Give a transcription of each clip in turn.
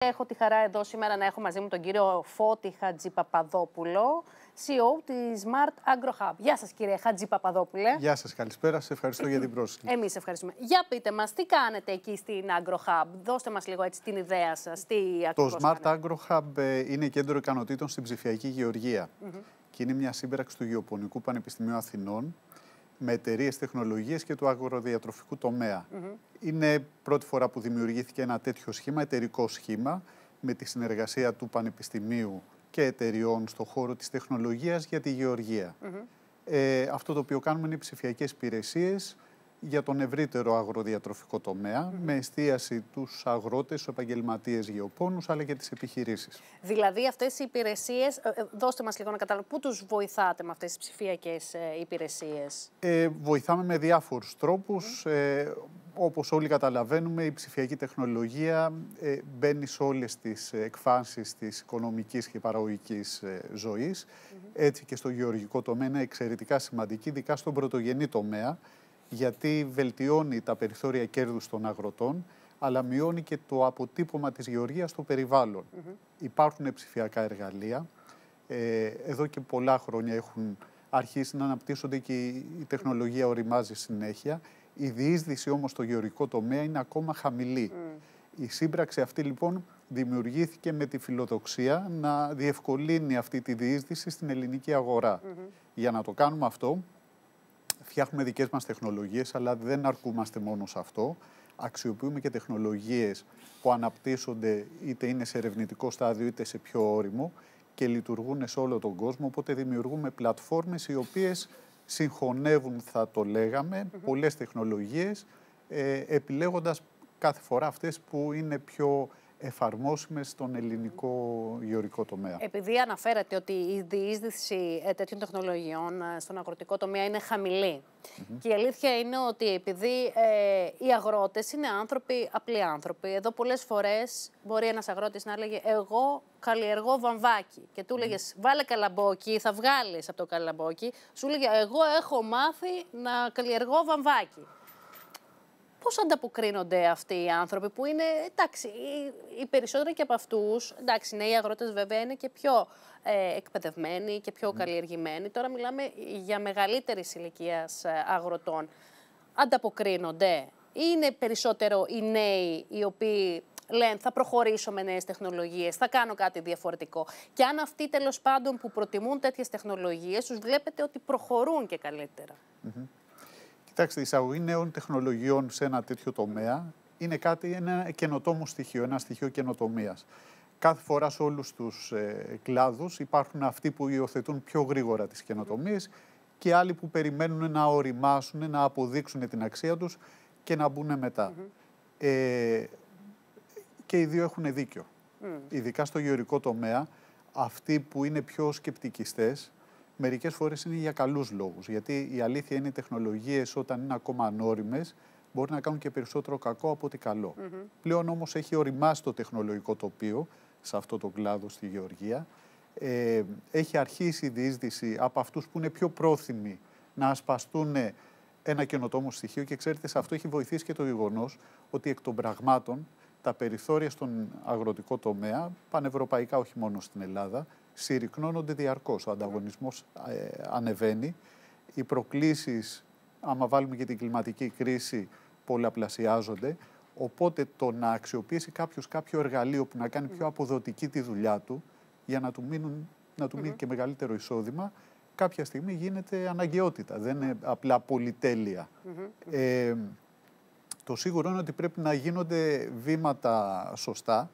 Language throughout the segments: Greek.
Έχω τη χαρά εδώ σήμερα να έχω μαζί μου τον κύριο Φώτη Χατζηπαπαδόπουλο, CEO της Smart Agro Hub. Γεια σας κύριε Χατζηπαπαδόπουλε. Γεια σας, καλησπέρα. Σε ευχαριστώ για την πρόσκληση. Εμείς ευχαριστούμε. Για πείτε μας, τι κάνετε εκεί στην Agro Hub. Δώστε μας λίγο έτσι την ιδέα σας. Το Smart Agro Hub είναι κέντρο ικανοτήτων στην ψηφιακή γεωργία. Και είναι μια σύμπραξη του Γεωπονικού Πανεπιστημίου Αθηνών με εταιρείες τεχνολογίας και του αγροδιατροφικού τομέα. Είναι πρώτη φορά που δημιουργήθηκε ένα τέτοιο σχήμα, εταιρικό σχήμα, με τη συνεργασία του Πανεπιστημίου και εταιριών στον χώρο της τεχνολογίας για τη γεωργία. Αυτό το οποίο κάνουμε είναι ψηφιακές υπηρεσίες για τον ευρύτερο αγροδιατροφικό τομέα, με εστίαση τους αγρότες, τους επαγγελματίες γεωπόνους, αλλά και τις επιχειρήσεις. Δηλαδή αυτές οι υπηρεσίες, δώστε μας λίγο να καταλάβουμε, πού τους βοηθάτε με αυτές τις ψηφιακές υπηρεσίες? Βοηθάμε με διάφορους τρόπους. Όπως όλοι καταλαβαίνουμε, η ψηφιακή τεχνολογία μπαίνει σε όλες τις εκφάνσεις της οικονομικής και παραγωγικής ζωής. Έτσι και στο γεωργικό τομέα είναι εξαιρετικά σημαντική, ειδικά στον πρωτογενή τομέα, γιατί βελτιώνει τα περιθώρια κέρδους των αγροτών, αλλά μειώνει και το αποτύπωμα της γεωργίας στο περιβάλλον. Υπάρχουν ψηφιακά εργαλεία. Εδώ και πολλά χρόνια έχουν αρχίσει να αναπτύσσονται και η τεχνολογία οριμάζει συνέχεια. Η διείσδυση όμως στο γεωργικό τομέα είναι ακόμα χαμηλή. Η σύμπραξη αυτή λοιπόν δημιουργήθηκε με τη φιλοδοξία να διευκολύνει αυτή τη διείσδυση στην ελληνική αγορά. Για να το κάνουμε αυτό, φτιάχνουμε δικές μας τεχνολογίες, αλλά δεν αρκούμαστε μόνο σε αυτό. Αξιοποιούμε και τεχνολογίες που αναπτύσσονται είτε είναι σε ερευνητικό στάδιο είτε σε πιο όριμο και λειτουργούν σε όλο τον κόσμο, οπότε δημιουργούμε πλατφόρμες οι οποίες συγχωνεύουν, θα το λέγαμε, πολλές τεχνολογίες, επιλέγοντας κάθε φορά αυτές που είναι πιο εφαρμόσιμες στον ελληνικό γεωργικό τομέα. Επειδή αναφέρατε ότι η διείσδυση τέτοιων τεχνολογιών στον αγροτικό τομέα είναι χαμηλή. Και η αλήθεια είναι ότι επειδή οι αγρότες είναι άνθρωποι, απλοί άνθρωποι, εδώ πολλές φορές μπορεί ένας αγρότης να έλεγε εγώ καλλιεργώ βαμβάκι και του έλεγες βάλε καλαμπόκι, θα βγάλεις από το καλαμπόκι, σου έλεγε εγώ έχω μάθει να καλλιεργώ βαμβάκι. Πώς ανταποκρίνονται αυτοί οι άνθρωποι που είναι, εντάξει, οι περισσότεροι και από αυτούς, εντάξει, νέοι αγρότες βέβαια είναι και πιο εκπαιδευμένοι και πιο καλλιεργημένοι. Τώρα μιλάμε για μεγαλύτερης ηλικίας αγροτών. Ανταποκρίνονται ή είναι περισσότερο οι νέοι οι οποίοι λένε θα προχωρήσω με νέες τεχνολογίες, θα κάνω κάτι διαφορετικό. Και αν αυτοί τέλος πάντων που προτιμούν τέτοιες τεχνολογίες, τους βλέπετε ότι προχωρούν και καλύτερα. Κοιτάξτε, η εισαγωγή νέων τεχνολογιών σε ένα τέτοιο τομέα είναι ένα καινοτόμο στοιχείο, ένα στοιχείο καινοτομίας. Κάθε φορά σε όλους τους κλάδους υπάρχουν αυτοί που υιοθετούν πιο γρήγορα τις καινοτομίες και άλλοι που περιμένουν να οριμάσουν, να αποδείξουν την αξία τους και να μπουν μετά. Και οι δύο έχουν δίκιο. Ειδικά στο γεωργικό τομέα, αυτοί που είναι πιο σκεπτικιστές, μερικές φορές είναι για καλούς λόγους. Γιατί η αλήθεια είναι οι τεχνολογίες όταν είναι ακόμα ανώριμες μπορεί να κάνουν και περισσότερο κακό από ότι καλό. Πλέον όμως έχει οριμάσει το τεχνολογικό τοπίο σε αυτό το κλάδο στη γεωργία. Έχει αρχίσει η διείσδυση από αυτούς που είναι πιο πρόθυμοι να ασπαστούν ένα καινοτόμο στοιχείο και ξέρετε σε αυτό έχει βοηθήσει και το γεγονός ότι εκ των πραγμάτων τα περιθώρια στον αγροτικό τομέα, πανευρωπαϊκά όχι μόνο στην Ελλάδα, συρρυκνώνονται διαρκώς. Ο ανταγωνισμός ανεβαίνει. Οι προκλήσεις, άμα βάλουμε και την κλιματική κρίση, πολλαπλασιάζονται. Οπότε το να αξιοποιήσει κάποιος κάποιο εργαλείο που να κάνει πιο αποδοτική τη δουλειά του, για να του μείνει και μεγαλύτερο εισόδημα, κάποια στιγμή γίνεται αναγκαιότητα. Δεν είναι απλά πολυτέλεια. Το σίγουρο είναι ότι πρέπει να γίνονται βήματα σωστά.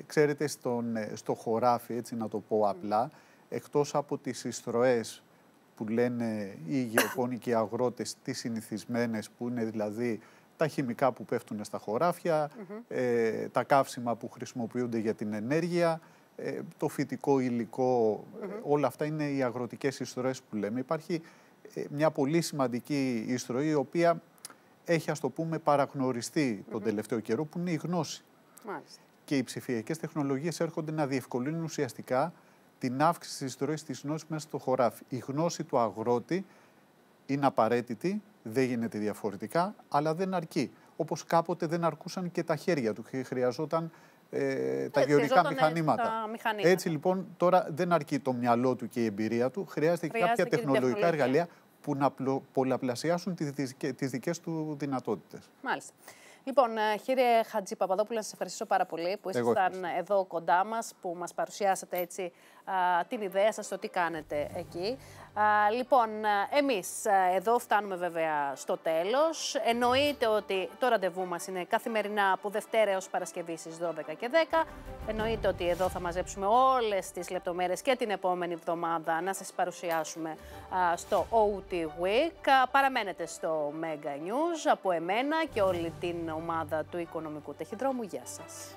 Ξέρετε, στο χωράφι, έτσι να το πω απλά, εκτός από τις εισρωές που λένε οι γεωπόνοι και οι αγρότες, τις συνηθισμένες, που είναι δηλαδή τα χημικά που πέφτουν στα χωράφια, τα καύσιμα που χρησιμοποιούνται για την ενέργεια, το φυτικό υλικό, όλα αυτά είναι οι αγροτικές εισρωές που λέμε. Υπάρχει μια πολύ σημαντική εισρωή, η οποία έχει, ας το πούμε, παραγνωριστεί τον τελευταίο καιρό, που είναι η γνώση. Μάλιστα. Και οι ψηφιακές τεχνολογίες έρχονται να διευκολύνουν ουσιαστικά την αύξηση της εισρωής της γνώσης μέσα στο χωράφι. Η γνώση του αγρότη είναι απαραίτητη, δεν γίνεται διαφορετικά, αλλά δεν αρκεί. όπως κάποτε δεν αρκούσαν και τα χέρια του. Χρειαζόταν τα γεωργικά μηχανήματα. Έτσι λοιπόν τώρα δεν αρκεί το μυαλό του και η εμπειρία του, χρειάζεται και κάποια τεχνολογικά εργαλεία που να πολλαπλασιάσουν τις δικές του δυνατότητες. Μάλιστα. Λοιπόν, κύριε Χατζή Παπαδόπουλε, να σας ευχαριστήσω πάρα πολύ που ήσασταν εδώ κοντά μας, που μας παρουσιάσατε έτσι την ιδέα σας, το τι κάνετε εκεί. Λοιπόν, εμείς εδώ φτάνουμε βέβαια στο τέλος. Εννοείται ότι το ραντεβού μας είναι καθημερινά από Δευτέρα έως Παρασκευή στις 12 και 10. Εννοείται ότι εδώ θα μαζέψουμε όλες τις λεπτομέρειες και την επόμενη εβδομάδα να σας παρουσιάσουμε στο OT Week. Παραμένετε στο Mega News από εμένα και όλη την ομάδα του Οικονομικού Ταχυδρόμου. Γεια σας.